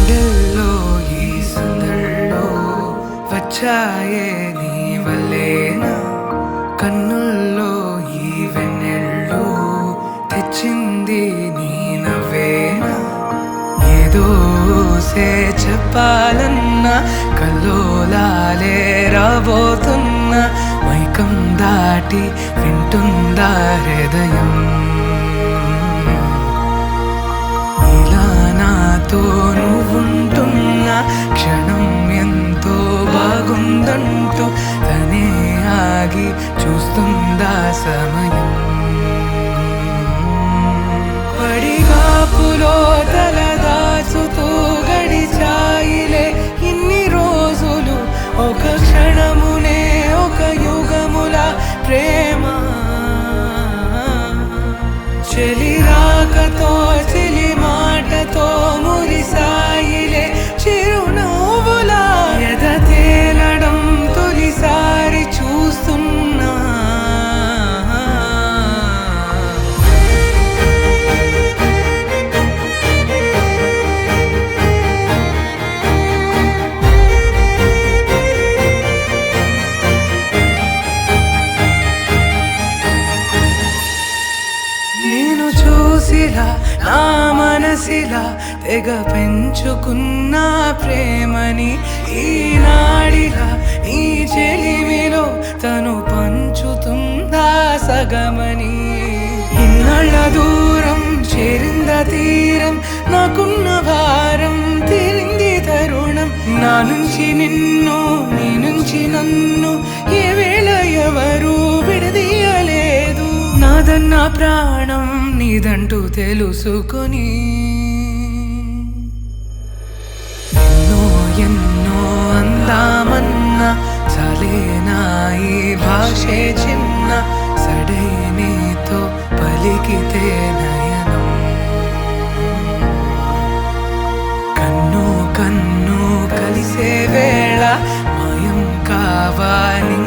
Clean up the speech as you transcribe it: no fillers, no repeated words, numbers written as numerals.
గుండెల్లో ఈ సందల్లో వచ్చాయే నీ వల్లేనా, కన్నుల్లో ఈ వెన్నెళ్ళు తెచ్చింది నీ నవ్వేనా. ఏదో చెప్పాలన్నా కల్లోలాలే రాబోతున్నా, మైకం దాటి వింటుందా హృదయం. ఇలా నాతో నువ్వుంటున్న క్షణం ఎంతో బాగుందంటూ తనే ఆగి చూస్తుందా సమయం. పడిగాపులో తల దాచుతూ గడిచాయిలే ఇన్ని రోజులు, ఒక క్షణమునే ఒక యుగముల ప్రేమ. చెలి రాకతో చెలి మాటతో మురిసాయిలే చిరునవ్వులా, ఎద తేలడం తొలిసారి చూస్తున్నా. నేను చూసిలా నా మనసిలా తెగ పెంచుకున్న ప్రేమని, ఈనాడిలా ఈ చెలిమిలో తను పంచుతుందా సగమని. ఇన్నాళ్ళ దూరం చేరింద తీరం, నాకున్న భారం తీరింది తరుణం. నా నుంచి నిన్ను నీ నుంచి నన్ను ఏ వేళ ఎవరు విడదీయలేదు. నాదన్న ప్రాణం నీదంటూ తెలుసుకొని ఎన్నో ఎన్నో అందామన్నా చాలేనా ఈ భాషే చిన్న, సడై నీతో పలికితే నయనం. కన్ను కన్ను కలిసే వేళ మాయం కావాలి